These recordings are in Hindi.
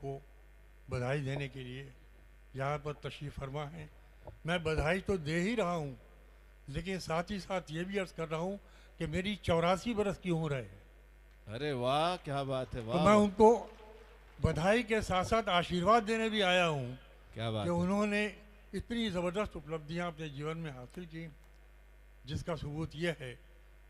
को बधाई देने के लिए यहाँ पर तशरीफ़ फरमा है। मैं बधाई तो दे ही रहा हूँ, लेकिन साथ ही साथ ये भी अर्ज़ कर रहा हूँ कि मेरी 84 बरस की उम्र है। अरे वाह, क्या बात है, तो वाह मैं वाह, उनको बधाई के साथ साथ आशीर्वाद देने भी आया हूँ क्या कि बात है। उन्होंने इतनी ज़बरदस्त उपलब्धियाँ अपने जीवन में हासिल की, जिसका सबूत ये है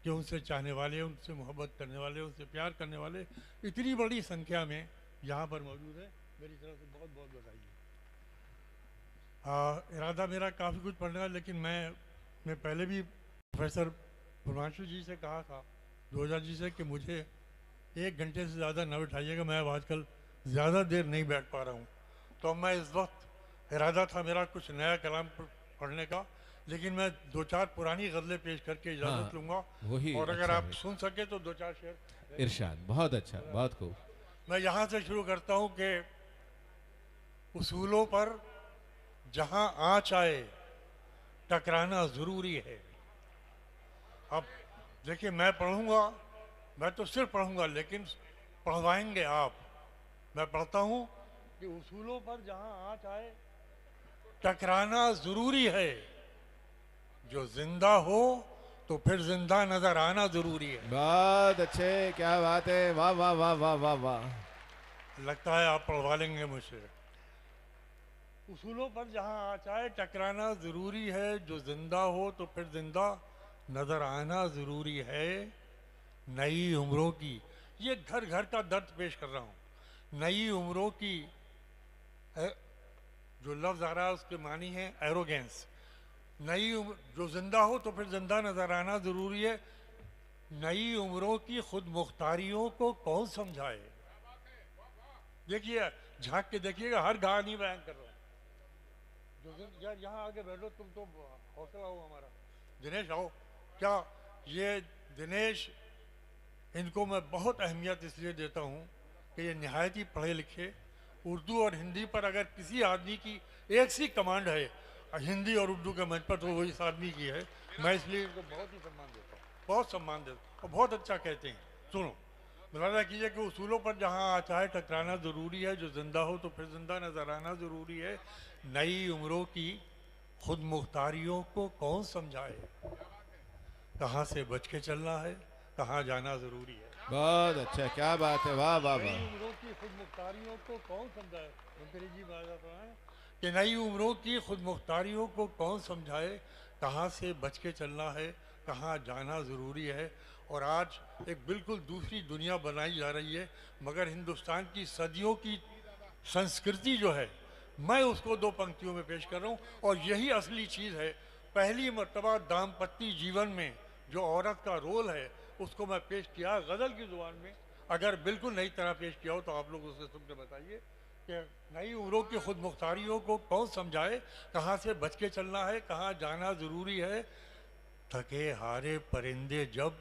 कि उनसे चाहने वाले, उनसे मोहब्बत करने वाले, उनसे प्यार करने वाले इतनी बड़ी संख्या में यहाँ पर मौजूद है। मेरी तरफ से बहुत बहुत बधाई है। इरादा मेरा काफ़ी कुछ पढ़ने का, लेकिन मैं पहले भी प्रोफेसर हिमांशु जी से कहा था, जोजा जी से, कि मुझे 1 घंटे से ज़्यादा न बिठाइएगा। मैं अब आजकल ज़्यादा देर नहीं बैठ पा रहा हूँ। तो मैं इस वक्त इरादा था मेरा कुछ नया कलाम पढ़ने का, लेकिन मैं 2-4 पुरानी गज़लें पेश करके इजाज़त हाँ, लूँगा। वही और अगर अच्छा आप है। सुन सके तो 2-4 शेर। इरशाद, बहुत अच्छा, बहुत खूब। मैं यहाँ से शुरू करता हूँ कि उसूलों पर जहाँ आँच आए टकराना ज़रूरी है। अब देखिए, मैं पढ़ूँगा, मैं तो सिर्फ पढ़ूँगा, लेकिन पढ़वाएंगे आप। मैं पढ़ता हूँ कि उसूलों पर जहाँ आँच आए टकराना ज़रूरी है, जो जिंदा हो तो फिर जिंदा नजर आना जरूरी है। बहुत अच्छे, क्या बात है, वाह वाह वाह वाह वाह वाह। लगता है आप पढ़वा लेंगे मुझसे। उसूलों पर जहाँ आँच आए टकराना जरूरी है, जो जिंदा हो तो फिर जिंदा नजर आना जरूरी है। नई उम्रों की, ये घर घर का दर्द पेश कर रहा हूँ। नई उम्रों की जो लफ्ज आ रहा है उसके मानी है एरोगेंस। नई उम्र, जो जिंदा हो तो फिर जिंदा नजर आना जरूरी है। नई उम्रों की खुद मुख्तारियों को कौन समझाए। देखिए, झांक के देखिएगा, हर गा नहीं बयान कर रहा हूँ। यार यहाँ आगे बैठो, तुम तो हौसला हो हमारा। दिनेश आओ। क्या ये दिनेश, इनको मैं बहुत अहमियत इसलिए देता हूँ कि ये नहायत ही पढ़े लिखे। उर्दू और हिंदी पर अगर किसी आदमी की एक सी कमांड है हिंदी और उर्दू के मंच पर, तो वो इस आदमी की है। मैं इसलिए इनको बहुत ही सम्मान देता हूँ, बहुत सम्मान देता हूँ, और बहुत अच्छा कहते हैं। सुनो, मुलाजा कीजिए कि उसूलों पर जहाँ आँच आए टकराना ज़रूरी है, जो जिंदा हो तो फिर जिंदा नजर आना ज़रूरी है। नई उम्रों की खुद मुख्तारियों को कौन समझाए। कहाँ से बच के चलना है, कहाँ जाना ज़रूरी है। बहुत अच्छा, क्या बात है, वाह वाह नई वाह। उम्रों की खुद मुख्तारियों को कौन समझाए। मंत्री जी बात है कि नई उम्रों की खुद मुख्तारियों को कौन समझाए, कहाँ से बच के चलना है, कहाँ जाना ज़रूरी है। और आज एक बिल्कुल दूसरी दुनिया बनाई जा रही है, मगर हिंदुस्तान की सदियों की संस्कृति जो है, मैं उसको 2 पंक्तियों में पेश कर रहा हूँ। और यही असली चीज़ है। पहली मर्तबा दाम्पत्य जीवन में जो औरत का रोल है, उसको मैं पेश किया गज़ल की ज़ुबान में। अगर बिल्कुल नई तरह पेश किया हो तो आप लोग उसे सुन के बताइए कि नई उम्रों की खुद मुख्तारियों को कौन समझाए, कहाँ से बच के चलना है, कहाँ जाना ज़रूरी है। थके हारे परिंदे जब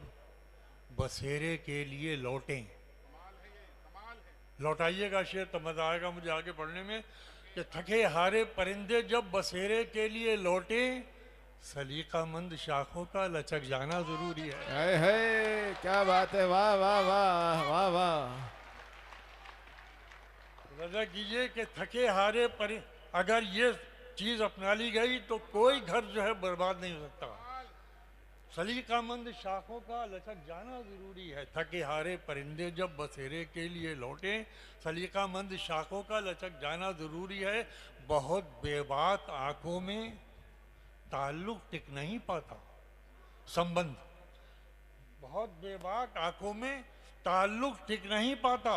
बसेरे के लिए लौटें, लौटाइएगा शेर तो मज़ा आएगा मुझे आगे पढ़ने में, कि थके हारे परिंदे जब बसेरे के लिए लौटें, सलीकामंद शाखों का लचक जाना ज़रूरी है। हाय हाय, क्या बात है, वाह वाह वाह वाह वाह। रजा कीजिए कि थके हारे अगर ये चीज़ अपना ली गई तो कोई घर जो है बर्बाद नहीं हो सकता। सलीकामंद शाखों का लचक जाना ज़रूरी है। थके हारे परिंदे जब बसेरे के लिए लौटे, सलीकामंद शाखों का लचक जाना ज़रूरी है। बहुत बेबाक आंखों में ताल्लुक टिक नहीं पाता। संबंध, बहुत बेबाक आंखों में ताल्लुक टिक नहीं पाता।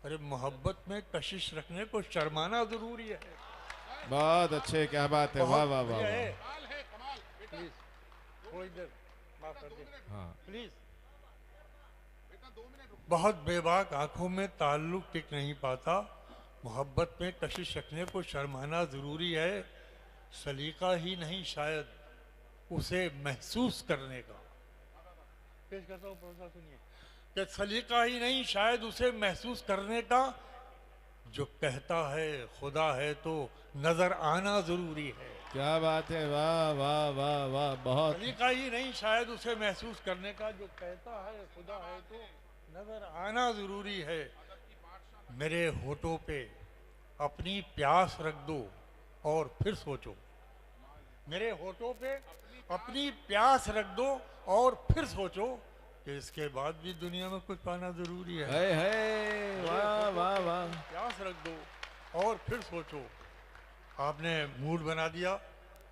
अरे मोहब्बत में कशिश रखने को शर्माना ज़रूरी है। बहुत अच्छे, क्या बात है, वाह बहुत वाह वाह बढ़िया है। वाह। प्लीज थोड़ी देर माफ कर दे हाँ, प्लीज। बहुत बेबाक आंखों में ताल्लुक टिक नहीं पाता। मोहब्बत में कशिश रखने को शर्माना ज़रूरी है। सलीका ही नहीं शायद उसे महसूस करने का। पेश करता हूँ प्रोफेसर, सुनिए कि सलीका ही नहीं शायद उसे महसूस करने का। जो कहता है खुदा है तो नजर आना जरूरी है। क्या बात है, वाह वाह वाह वाह, बहुत। सलीका ही नहीं शायद उसे महसूस करने का। जो कहता है खुदा है तो नजर आना जरूरी है। मेरे होठों पे अपनी प्यास रख दो और फिर सोचो। मेरे होठों पे अपनी प्यास रख दो और फिर सोचो कि इसके बाद भी दुनिया में कुछ पाना जरूरी है। है वाह वाह वाह। प्यास रख दो और फिर सोचो। आपने मूड बना दिया,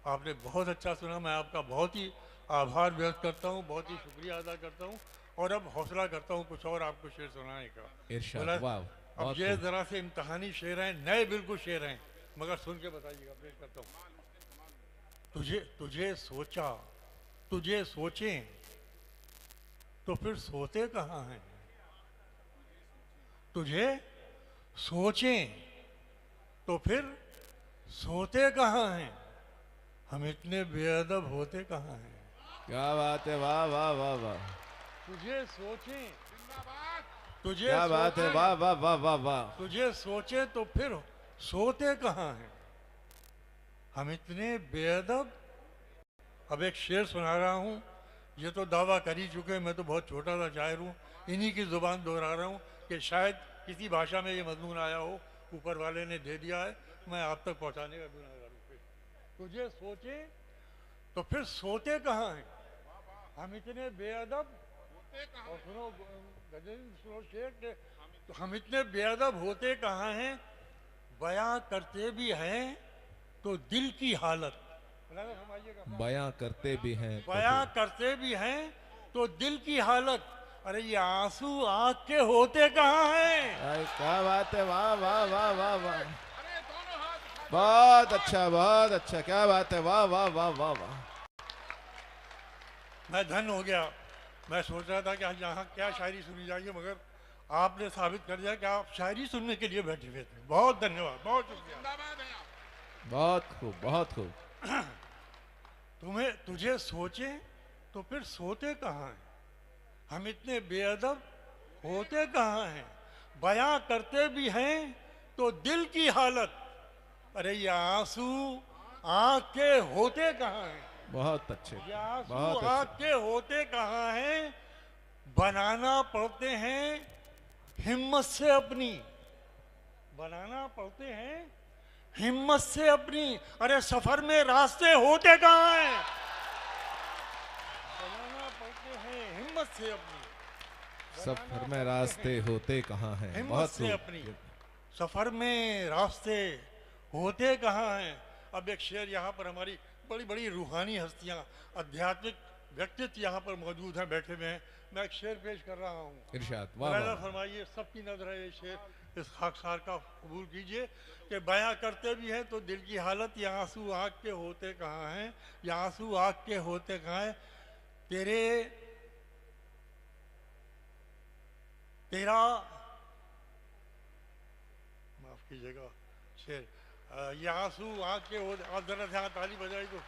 आपने बहुत अच्छा सुना। मैं आपका बहुत ही आभार व्यक्त करता हूँ, बहुत ही शुक्रिया अदा करता हूँ और अब हौसला करता हूँ कुछ और आपको शेर सुनाने का। इरशाद, वाह, अब बहुत ये खूब। जरा से इम्तहानी शेर हैं, नए बिल्कुल शेर हैं, मगर सुन के बताइएगा। पेश करता हूँ। तुझे सोचा, तुझे सोचें तो फिर सोते कहाँ हैं। तुझे सोचें तो फिर सोते कहाँ हैं। हम इतने बेअदब होते कहाँ हैं। क्या बात है, वाह वाह वाह वाह। तुझे सोचें, तुझे क्या बात है, सोचें, वाह वाह वाह वाह वाह। तुझे सोचे तो फिर सोते कहाँ हैं। हम इतने बेअदब। अब एक शेर सुना रहा हूँ। ये तो दावा कर ही चुके, मैं तो बहुत छोटा सा शायर हूँ, इन्हीं की जुबान दोहरा रहा हूँ कि शायद किसी भाषा में ये मजमून आया हो, ऊपर वाले ने दे दिया है, मैं आप तक पहुँचाने का गुनाहगार हूँ। तुझे सोचे तो फिर सोते कहाँ हैं। हम इतने बेअदब। और सुनो गजल, सुनो शेर के, तो हम इतने बेअदब होते कहाँ हैं। बयां करते भी हैं तो दिल की हालत। बयां करते भी हैं तो बयां करते भी हैं तो दिल की हालत। अरे ये आंसू आँख के होते कहाँ हैं। क्या बात है, वाह वाह वाह वाह वाह। बहुत अच्छा, बहुत अच्छा, क्या बात है, वाह वाह वाह वाह वाह। मैं धन हो गया। मैं सोच रहा था कि आज यहाँ क्या शायरी सुनी जाएगी, मगर आपने साबित कर दिया कि आप शायरी सुनने के लिए बैठे हुए थे। बहुत धन्यवाद, बहुत शुक्रिया। बहुत खूब, बहुत खूब। तुझे सोचे तो फिर सोते कहाँ हैं। हम इतने बेअदब होते कहाँ हैं। बयां करते भी हैं तो दिल की हालत। अरे ये आंसू आँख के होते कहाँ हैं। बहुत अच्छे, ये आंसू बहुत आँख अच्छे। के होते कहाँ हैं। बनाना पड़ते हैं हिम्मत से अपनी। बनाना पड़ते हैं हिम्मत से अपनी। अरे सफर में रास्ते होते कहाँ हैं। बनाना पड़ते हैं हिम्मत से अपनी। सफर में रास्ते होते कहाँ हैं। हिम्मत बहुत से खूब। अपनी। सफर में रास्ते होते कहाँ हैं। अब एक शेर यहाँ पर हमारी बड़ी बड़ी रूहानी हस्तियाँ, आध्यात्मिक व्यक्तित्व यहाँ पर मौजूद हैं, बैठे हुए हैं। मैं एक शेर पेश कर रहा हूँ। इरशाद, वाह वाह। फरमाइए, सबकी नजर है ये शेर, इस खाकसार का कबूल कीजिए कि बयां करते भी हैं तो दिल की हालत। ये आंसू आँख के होते कहाँ हैं। ये आंसू आँख के होते कहाँ हैं। तेरा माफ कीजिएगा शेर, ये आंसू आँख के होते। आप जरा ध्यान, ताली बजाई तो।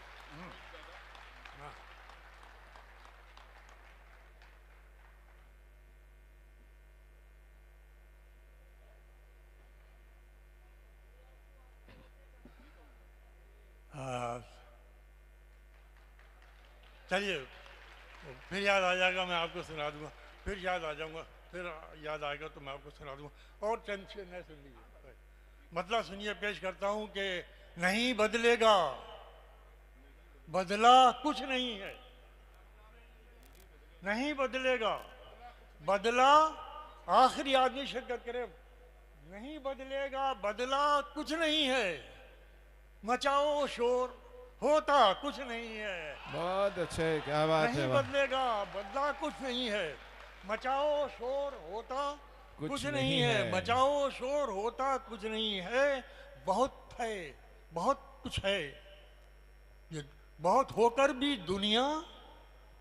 चलिए, फिर याद आ जाएगा, मैं आपको सुना दूंगा। फिर याद आ जाऊंगा, फिर याद आएगा तो मैं आपको सुना दूंगा। और चंद शेर नए सुन लीजिए। मतलब सुनिए, पेश करता हूं कि नहीं बदलेगा, बदला कुछ नहीं है। नहीं बदलेगा, बदला आखिरी आदमी शिरकत करे। नहीं बदलेगा, बदला कुछ नहीं है। मचाओ शोर, होता कुछ नहीं है। बहुत अच्छे, क्या बात है। नहीं बदलेगा, बदला कुछ नहीं है। मचाओ शोर, होता कुछ नहीं है। मचाओ शोर, होता कुछ नहीं है। बहुत है, बहुत कुछ है, ये बहुत होकर भी दुनिया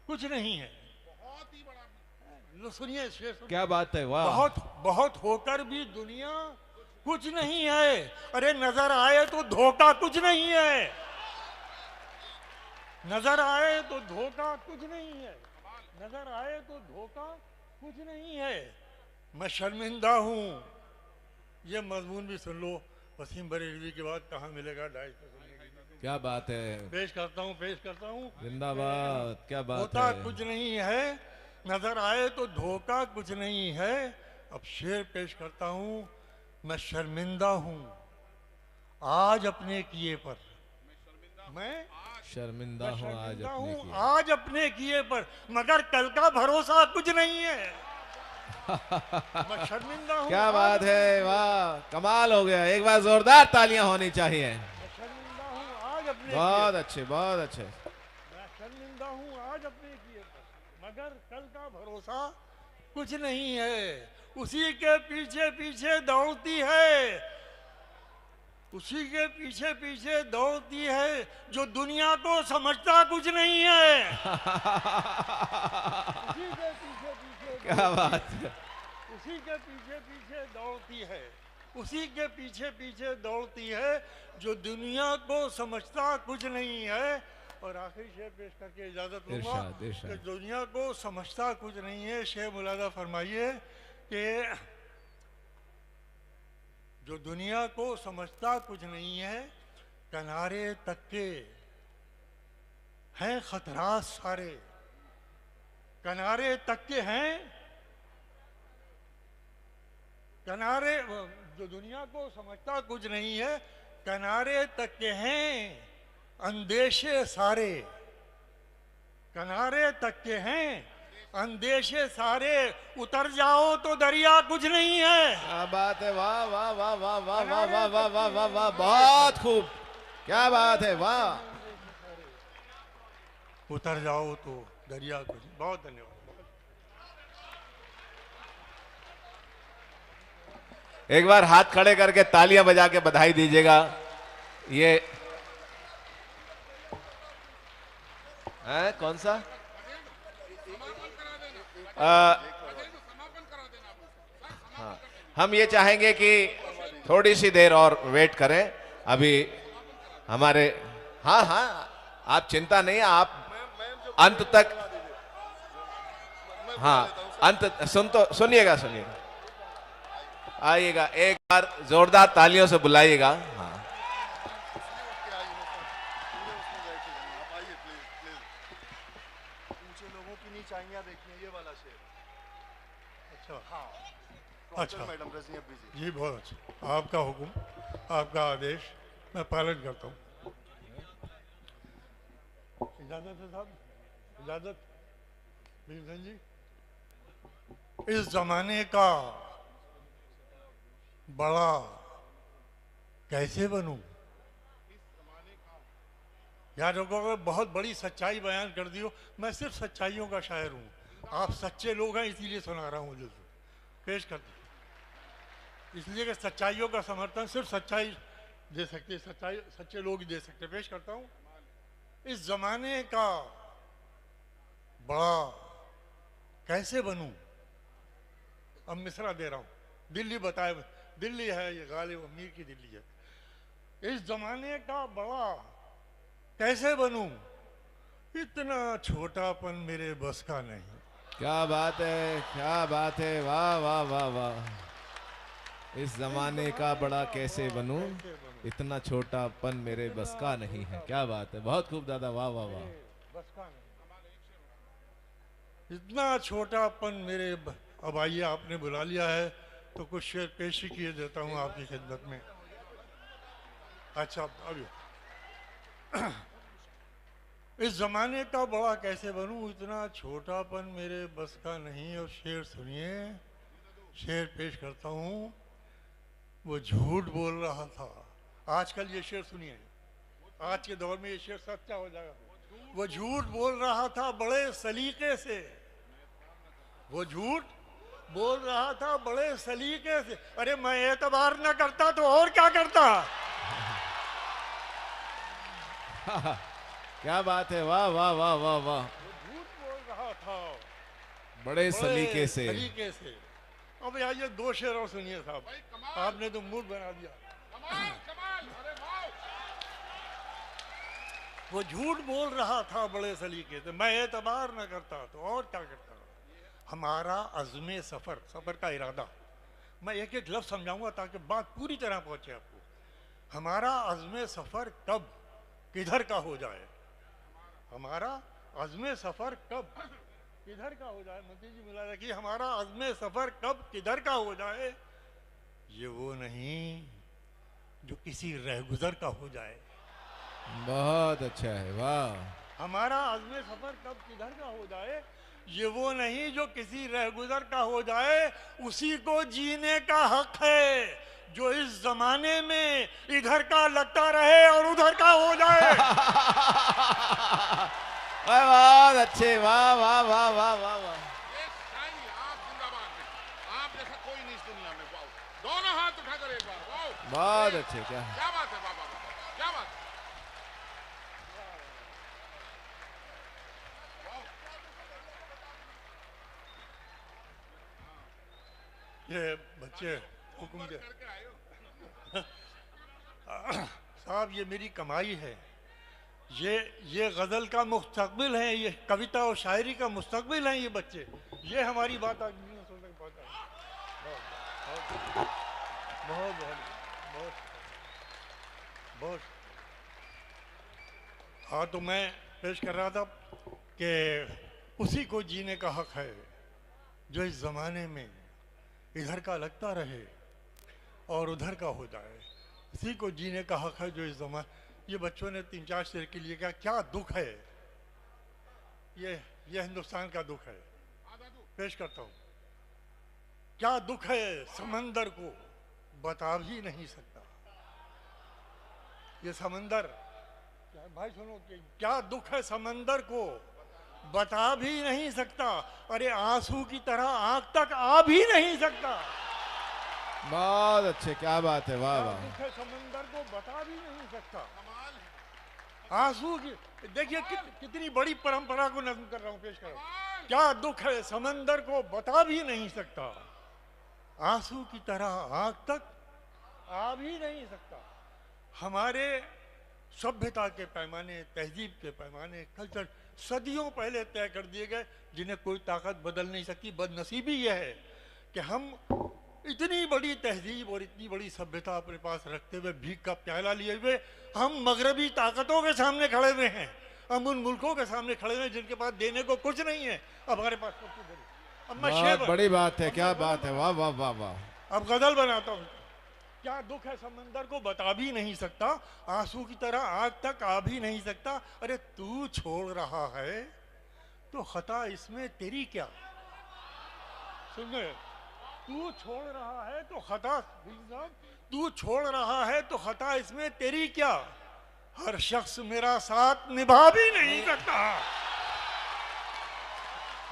कुछ नहीं है। बहुत ही बड़ा, सुनिए शेर, सुनिए। क्या बात है, वाह। बहुत बहुत होकर भी दुनिया कुछ नहीं है। अरे नजर आए तो धोखा कुछ नहीं है। नजर आए तो धोखा कुछ नहीं है। नजर आए तो धोखा कुछ नहीं है। मैं शर्मिंदा हूँ, ये मजमून भी सुन लो। वसीम बरेलवी के बाद कहाँ मिलेगा डाइस पे सुनने के लिए। क्या बात है। पेश करता हूँ, पेश करता हूँ। जिंदाबाद, क्या बात होता है। कुछ नहीं है, नजर आए तो धोखा कुछ नहीं है। अब शेर पेश करता हूँ मैं शर्मिंदा हूँ आज अपने किए पर। मैं शर्मिंदा हूँ आज शर्मिंदा अपने हूँ किए। आज अपने किए पर, मगर कल का भरोसा कुछ नहीं है। मैं शर्मिंदा हूँ क्या आज बात अपने है, किए वाह कमाल हो गया। एक बार जोरदार तालियां होनी चाहिए। पर। मैं शर्मिंदा हूँ आज अपने किए बहुत पर। अच्छे, बहुत अच्छे। मैं शर्मिंदा हूँ आज अपने किए पर, मगर कल का भरोसा कुछ नहीं है। उसी के पीछे पीछे दौड़ती है, उसी के पीछे पीछे दौड़ती है जो दुनिया को समझता कुछ नहीं है। उसी के पीछे पीछे क्या दौड़ती बात है, है। उसी के पीछे पीछे दौड़ती है, उसी के पीछे पीछे दौड़ती है जो दुनिया को समझता कुछ नहीं है। और आखिरी शेर पेश करके इजाजत लूंगा इरशाद, कि इरशाद। दुनिया को समझता कुछ नहीं है। शेर मुलादा फरमाइए कि जो दुनिया को समझता कुछ नहीं है, किनारे तक के हैं खतरात सारे, किनारे तक के हैं किनारे। जो दुनिया को समझता कुछ नहीं है, किनारे तक के हैं अंदेशे सारे, किनारे तक के हैं अंदेशे सारे। उतर जाओ तो दरिया कुछ नहीं है। क्या बात है, वाह वाह वाह वाह वाह वाह वाह वाह वाह वाह वाह, बहुत खूब। क्या बात है, वाह। उतर जाओ तो दरिया कुछ। बहुत धन्यवाद। एक बार हाथ खड़े करके तालियां बजा के बधाई दीजिएगा। ये है कौन सा? हाँ, हम ये चाहेंगे कि थोड़ी सी देर और वेट करें। अभी हमारे, हाँ हाँ, आप चिंता नहीं, आप अंत तक, हाँ अंत सुनिएगा सुनिएगा। आइएगा, एक बार जोरदार तालियों से बुलाइएगा। हाँ, लोगों की नहीं चाहिए, देखिए ये वाला शेर। अच्छा हाँ, अच्छा मैडम रज़िया बीजी। जी, बहुत अच्छा। आपका हुक्म, आपका आदेश मैं पालन करता हूँ। इजाजत है साहब, इजाजत। भीमसेन जी, इस जमाने का बड़ा कैसे बनूं? यार लोगों को बहुत बड़ी सच्चाई बयान कर दी हो। मैं सिर्फ सच्चाइयों का शायर हूँ, आप सच्चे लोग हैं इसीलिए सुना रहा हूँ। जो पेश करते, इसलिए कि सच्चाइयों का समर्थन सिर्फ सच्चाई दे सकते, सच्चाई सच्चे लोग ही दे सकते। पेश करता हूँ। इस जमाने का बड़ा कैसे बनूं? अब मिसरा दे रहा हूँ। दिल्ली बताए, दिल्ली है ये, गालिब अमीर की दिल्ली है। इस जमाने का बड़ा कैसे बनूं? इतना छोटापन मेरे बस का नहीं। क्या बात है, क्या बात है, वाह वाह वाह वाह। इस जमाने का बड़ा कैसे बनूं, इतना छोटापन मेरे बस का नहीं है। क्या बात है, बहुत खूब दादा, वाह वाह वाह। बस का नहीं, इतना छोटापन मेरे अब आइए, आपने बुला लिया है तो कुछ शेर पेश ही किए देता हूँ आपकी खिदमत में। अच्छा, अभी इस जमाने का बड़ा कैसे बनूं, इतना छोटापन मेरे बस का नहीं। और शेर सुनिए, शेर पेश करता हूँ। वो झूठ बोल रहा था, आजकल ये शेर सुनिए, आज के दौर में ये शेर सच्चा हो जाएगा। वो झूठ बोल रहा था बड़े सलीके से, वो झूठ बोल रहा था बड़े सलीके से। अरे मैं एतबार न करता तो और क्या करता। क्या बात है, वाह वाह वाह वाह वाह। झूठ बोल रहा था बड़े सलीके से। सलीके से। अब आइए दो शेर और सुनिए साहब, आपने तो मूड बना दिया। वो झूठ बोल रहा था बड़े सलीके से, मैं एतबार न करता तो और क्या करता। हमारा अज़्मे सफ़र, सफ़र का इरादा, मैं एक एक लफ्ज़ समझाऊंगा ताकि बात पूरी तरह पहुंचे आपको। हमारा अज़्मे सफ़र कब किधर का हो जाए, हमारा अज़्मे सफ़र कब किधर का हो जाए। मोदी जी मिला कि हमारा अज़्मे सफ़र कब किधर का हो जाए, ये वो नहीं जो किसी रहगुजर का हो जाए। बहुत अच्छा है, वाह। हमारा अज़्म सफर कब किधर का हो जाए, ये वो नहीं जो किसी रहगुजर का हो जाए। उसी को जीने का हक है जो इस जमाने में इधर का लगता रहे और उधर का हो जाए। वाह, बहुत अच्छे, वाह वाह वाह वाह वाह वाह। ये शायरी आप जिंदाबाद हैं। आप जैसा कोई नहीं इस दुनिया में। वाह, दोनों हाथ उठाकर एक बार वाह। बहुत अच्छे, क्या क्या बात है, वाह वाह वाह, क्या बात है। ये बच्चे हुक्म दे करके आए हो। साहब, ये मेरी कमाई है। ये गज़ल का मुस्तकबिल है, ये कविता और शायरी का मुस्तकबिल है ये बच्चे। ये हमारी बात आज नहीं सुन रहे, बहुत बहुत बहुत बहुत बहुत। हाँ, तो मैं पेश कर रहा था कि उसी को जीने का हक है जो इस ज़माने में इधर का लगता रहे और उधर का हो जाए। इसी को जीने का हक है जो इस ज़माने। ये बच्चों ने 3-4 शेर के लिए कहा, क्या दुख है। ये हिंदुस्तान का दुख है। पेश करता हूँ। क्या दुख है समंदर को बता भी नहीं सकता। ये समंदर, भाई सुनो, क्या दुख है समंदर को बता भी नहीं सकता। अरे आंसू की तरह आंख तक आ भी नहीं सकता। बहुत अच्छे, क्या बात है, वाह क्या वाह। दुख है समंदर को बता भी नहीं सकता। आंसू की, देखिए कितनी बड़ी परंपरा को नज्म कर रहा हूं, पेश कर रहा हूं। क्या दुख है समंदर को बता भी नहीं सकता। आंसू की तरह आंख तक आ भी नहीं सकता। हमारे सभ्यता के पैमाने, तहजीब के पैमाने, कल्चर सदियों पहले तय कर दिए गए, जिन्हें कोई ताकत बदल नहीं सकती। बदनसीबी यह है कि हम इतनी बड़ी तहजीब और इतनी बड़ी सभ्यता अपने पास रखते हुए, भीख का प्याला लिए हुए, हम मगरबी ताकतों के सामने खड़े हुए हैं। हम उन मुल्कों के सामने खड़े हुए हैं जिनके पास देने को कुछ नहीं है। अब हमारे पास सब कुछ है। अब मैं शेर, बहुत बड़ी बात है, क्या बात है, वाह वाह वाह वाह। अब गजल बनाता हूँ। क्या दुख है समंदर को बता भी नहीं सकता। आंसू की तरह आग तक आ भी नहीं सकता। अरे तू छोड़ रहा है तो खता इसमें तेरी क्या। सुन गए, तू छोड़ रहा है तो खता, तू छोड़ रहा है तो खता इसमें तेरी क्या। हर शख्स मेरा साथ निभा भी नहीं सकता।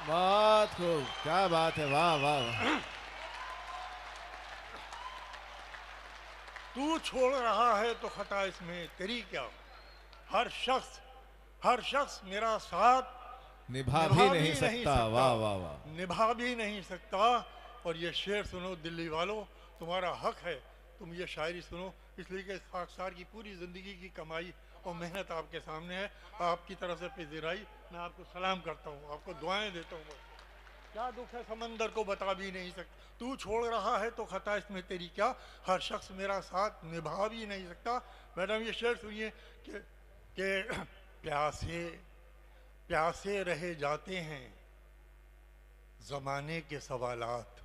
बहुत खूब, क्या बात है, वाह वाह वाह। तू छोड़ रहा है तो खता इसमें तेरी क्या। हर शख्स मेरा साथ निभा भी नहीं सकता, वाह वाह वाह। निभा भी नहीं सकता। और ये शेर सुनो दिल्ली वालों, तुम्हारा हक है तुम ये शायरी सुनो, इसलिए कि खाकसार की पूरी ज़िंदगी की कमाई और मेहनत आपके सामने है। आपकी तरफ से पेज़िराई, मैं आपको सलाम करता हूँ, आपको दुआएं देता हूँ। क्या दुख है समंदर को बता भी नहीं सकता। तू छोड़ रहा है तो खता इसमें तेरी क्या। हर शख्स मेरा साथ निभा भी नहीं सकता। मैडम ये शेर सुनिए कि प्यासे रहे जाते हैं ज़माने के सवालात।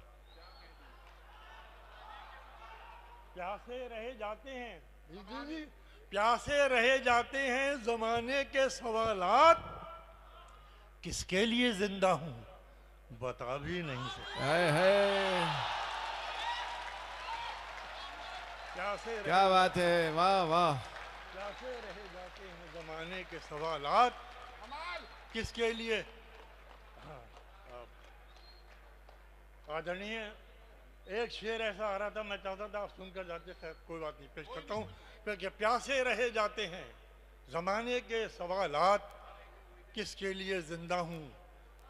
प्यासे रहे जाते हैं, जी, प्यासे रहे जाते हैं ज़माने के सवालात। किसके लिए जिंदा हूँ बता भी नहीं सकता। क्या बात है, वाह वाह। प्यासे रहे जाते हैं ज़माने के सवालात। किसके लिए। आदरणीय, एक शेर ऐसा आ रहा था, मैं चाहता था आप सुनकर जाते, खैर कोई बात नहीं, पेश करता हूँ। फिर प्यासे रहे जाते हैं ज़माने के सवालात। किसके लिए जिंदा हूँ